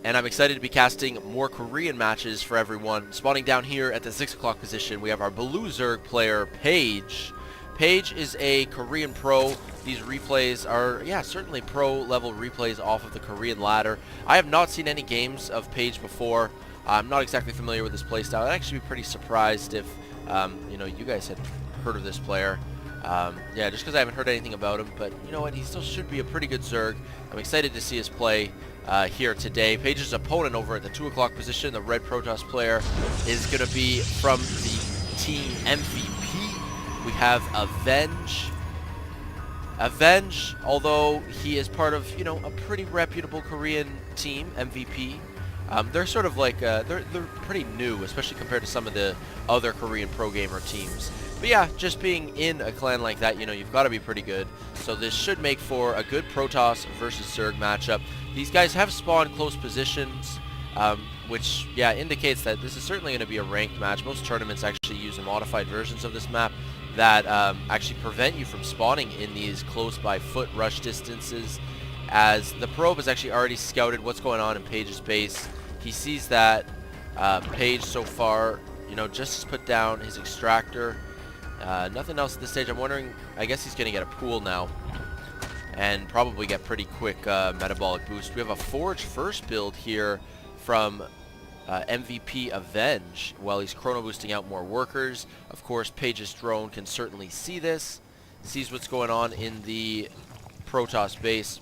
and I'm excited to be casting more Korean matches for everyone. Spawning down here at the 6 o'clock position, we have our Blue Zerg player, Paige. Paige is a Korean pro. These replays are, yeah, certainly pro-level replays off of the Korean ladder. I have not seen any games of Paige before. I'm not exactly familiar with this playstyle. I'd actually be pretty surprised if, you know, you guys had heard of this player. Yeah, just because I haven't heard anything about him, but you know what, he still should be a pretty good Zerg. I'm excited to see his play here today. Paige's opponent over at the 2 o'clock position, the red Protoss player, is going to be from the team MVP. We have Avenge. Avenge, although he is part of, you know, a pretty reputable Korean team, MVP. They're sort of like, they're pretty new, especially compared to some of the other Korean pro gamer teams. But yeah, just being in a clan like that, you know, you've got to be pretty good. So this should make for a good Protoss versus Zerg matchup. These guys have spawned close positions, which, yeah, indicates that this is certainly going to be a ranked match. Most tournaments actually use modified versions of this map that actually prevent you from spawning in these close by foot rush distances, as the probe has actually already scouted what's going on in Paige's base. He sees that Paige so far, you know, just has put down his extractor. Nothing else at this stage. I'm wondering, I guess he's going to get a pool now and probably get pretty quick metabolic boost. We have a Forge first build here from MVP.Avenge while he's chrono boosting out more workers. Of course, Paige's drone can certainly see this, sees what's going on in the Protoss base.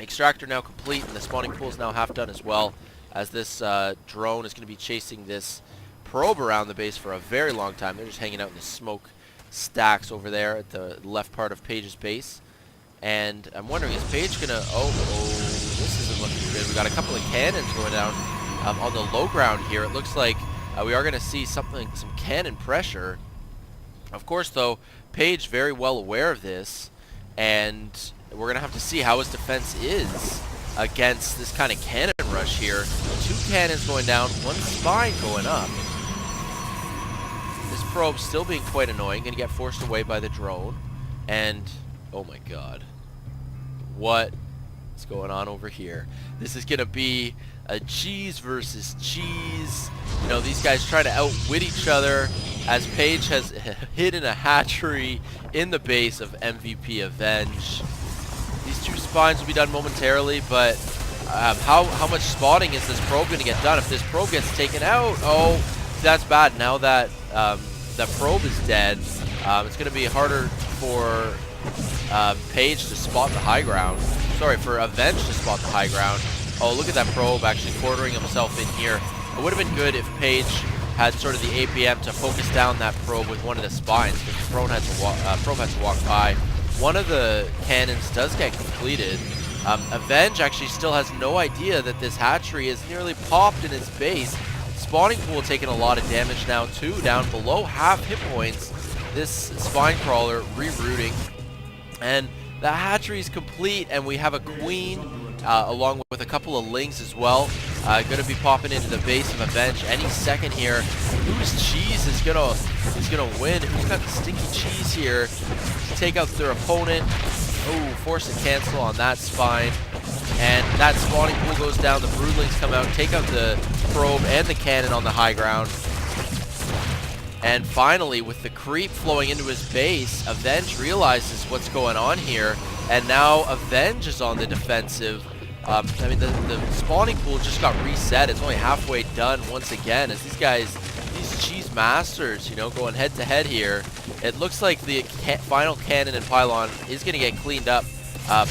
Extractor now complete, and the spawning pool is now half done as well, as this drone is going to be chasing this probe around the base for a very long time. They're just hanging out in the smoke stacks over there at the left part of Paige's base. And I'm wondering, is Paige gonna, oh, this isn't looking good. We got a couple of cannons going down on the low ground here. It looks like we are gonna see some cannon pressure. Of course, though, Paige very well aware of this, and we're gonna have to see how his defense is against this kind of cannon rush here. 2 cannons going down, 1 spine going up. This probe still being quite annoying, gonna get forced away by the drone. And oh my god, what is going on over here? This is gonna be a cheese versus cheese. You know, these guys try to outwit each other, as Paige has hidden a hatchery in the base of MVP.Avenge. These 2 spines will be done momentarily, but how much spawning is this probe going to get done? If this probe gets taken out, oh, that's bad. Now that that probe is dead, it's going to be harder for Paige to spot the high ground. Sorry, for Avenge to spot the high ground. Oh, look at that probe actually quartering himself in here. It would have been good if Paige had sort of the APM to focus down that probe with one of the spines, because the probe had to walk by. One of the cannons does get completed. Avenge actually still has no idea that this hatchery is nearly popped in its base. Spawning pool taking a lot of damage now too, down below half hit points. This spine crawler rerouting, and the hatchery is complete, and we have a queen along with a couple of lings as well. Going to be popping into the base of Avenge any second here. Whose cheese is gonna win? Who's got the stinky cheese here to take out their opponent? Oh, force a cancel on that spine, and that spawning pool goes down. The broodlings come out, take out the probe and the cannon on the high ground. And finally, with the creep flowing into his base, Avenge realizes what's going on here, and now Avenge is on the defensive. I mean, the spawning pool just got reset. It's only halfway done once again, as these guys, these cheese masters, you know, going head to head here. It looks like the final cannon and pylon is going to get cleaned up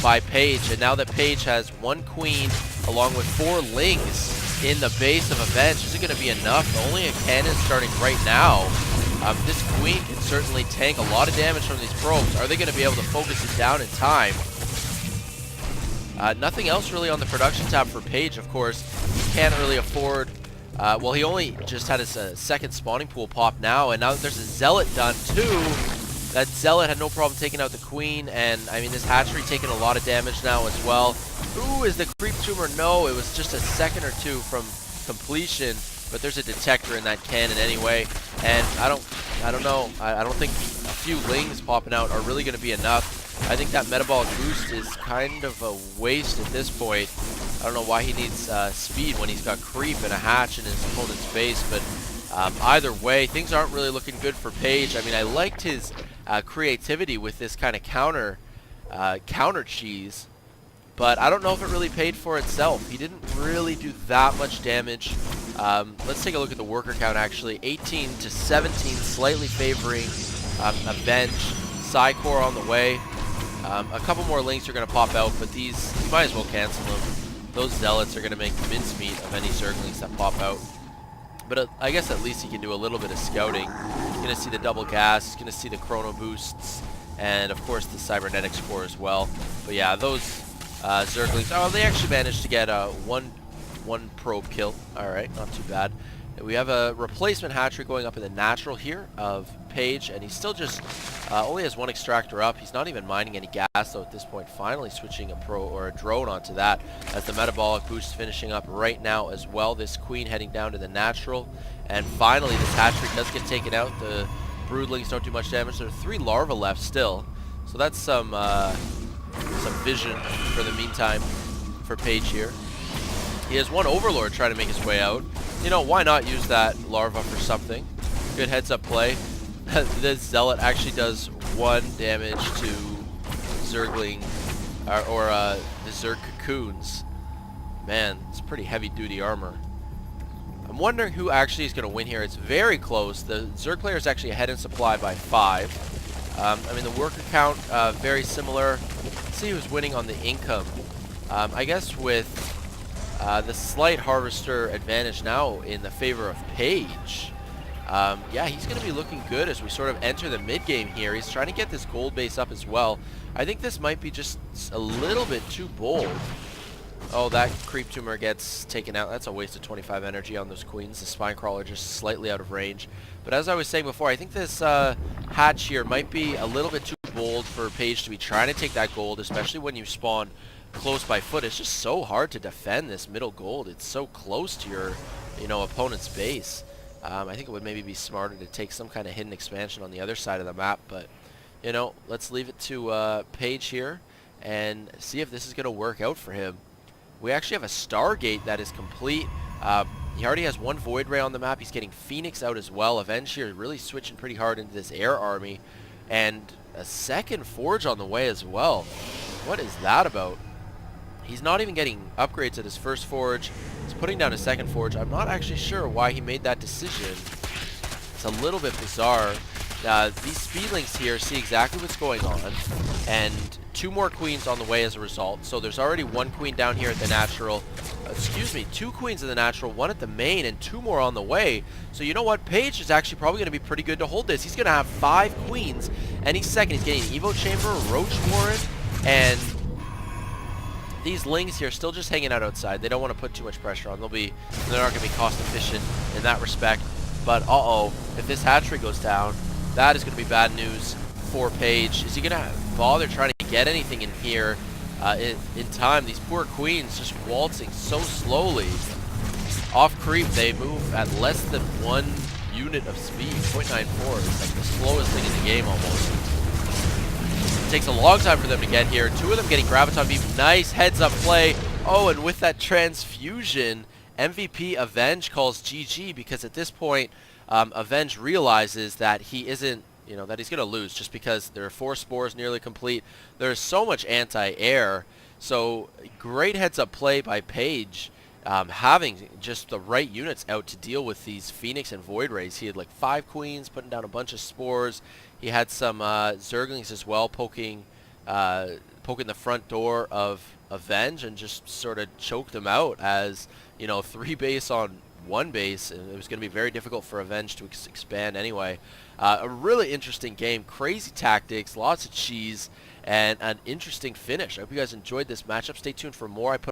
by Paige, and now that Paige has 1 queen along with 4 lings in the base of Avenge, is it going to be enough? Only a cannon starting right now. This queen can certainly tank a lot of damage from these probes. Are they going to be able to focus it down in time? Nothing else really on the production tab for Paige, of course. He can't really afford... well, he only just had his second spawning pool pop now, and now there's a Zealot done too. That Zealot had no problem taking out the queen, and I mean, this hatchery taking a lot of damage now as well. Ooh, is the creep tumor? No, it was just a second or 2 from completion, but there's a detector in that cannon anyway, and I don't know. I don't think a few lings popping out are really going to be enough. I think that metabolic boost is kind of a waste at this point. I don't know why he needs speed when he's got creep and a hatch in his opponent's base, but either way, things aren't really looking good for Page. I mean, I liked his creativity with this kind of counter cheese, but I don't know if it really paid for itself. He didn't really do that much damage. Let's take a look at the worker count, actually. 18 to 17, slightly favoring Avenge. KOR on the way. A couple more links are going to pop out, but these, you might as well cancel them. Those Zealots are going to make mincemeat of any Zerglings that pop out. But I guess at least he can do a little bit of scouting. He's going to see the double gas, he's going to see the chrono boosts, and of course the cybernetics core as well. But yeah, those Zerglings, oh, they actually managed to get one probe kill. Alright, not too bad. We have a replacement hatchery going up in the natural here of Page, and he still just only has one extractor up. He's not even mining any gas, though, at this point. Finally switching a drone onto that as the metabolic boost finishing up right now as well. This queen heading down to the natural, and finally this hatchery does get taken out. The broodlings don't do much damage. There are 3 larvae left still, so that's some vision for the meantime for Page here. He has one Overlord trying to make his way out. You know, why not use that larva for something? Good heads-up play. This Zealot actually does 1 damage to Zergling, or the Zerg cocoons. Man, it's pretty heavy-duty armor. I'm wondering who actually is going to win here. It's very close. The Zerg player is actually ahead in supply by 5. I mean, the worker count, very similar. Let's see who's winning on the income. I guess with the slight harvester advantage now in the favor of Page. Yeah, he's going to be looking good as we sort of enter the mid game here. He's trying to get this gold base up as well. I think this might be just a little bit too bold. Oh, that creep tumor gets taken out. That's a waste of 25 energy on those queens. The spine crawler just slightly out of range. But as I was saying before, I think this hatch here might be a little bit too bold for Page to be trying to take that gold, especially when you spawn close by foot. It's just so hard to defend this middle gold. It's so close to your, opponent's base. I think it would maybe be smarter to take some kind of hidden expansion on the other side of the map, but let's leave it to Page here and see if this is going to work out for him. We actually have a Stargate that is complete. He already has 1 Void Ray on the map. He's getting Phoenix out as well. Avenge here really switching pretty hard into this air army, and a second Forge on the way as well. What is that about? He's not even getting upgrades at his first Forge. He's putting down a second Forge. I'm not actually sure why he made that decision. It's a little bit bizarre. These Speedlings here see exactly what's going on, and 2 more queens on the way as a result. So there's already 1 queen down here at the natural. 2 queens in the natural, 1 at the main, and 2 more on the way. So you know what? Page is actually probably going to be pretty good to hold this. He's going to have 5 queens any second. He's getting an Evo Chamber, Roach Warren, and these Lings here still just hanging out outside. They don't want to put too much pressure on. They're not going to be cost efficient in that respect. But if this hatchery goes down, that is going to be bad news for Page. Is he going to bother trying to get anything in here in time? These poor queens just waltzing so slowly. Off creep, they move at less than 1 unit of speed. 0.94 is like the slowest thing in the game almost. It takes a long time for them to get here. 2 of them getting Graviton Beam. Nice heads-up play. Oh, and with that transfusion, MVP.Avenge calls GG, because at this point, Avenge realizes that he isn't, that he's going to lose just because there are 4 spores nearly complete. There's so much anti-air. So great heads-up play by Page, having just the right units out to deal with these Phoenix and Void Rays. He had like 5 queens, putting down a bunch of spores. He had some Zerglings as well, poking the front door of Avenge, and just sort of choked them out as, 3 base on 1 base, and it was going to be very difficult for Avenge to expand anyway. A really interesting game, crazy tactics, lots of cheese, and an interesting finish. I hope you guys enjoyed this matchup. Stay tuned for more. I put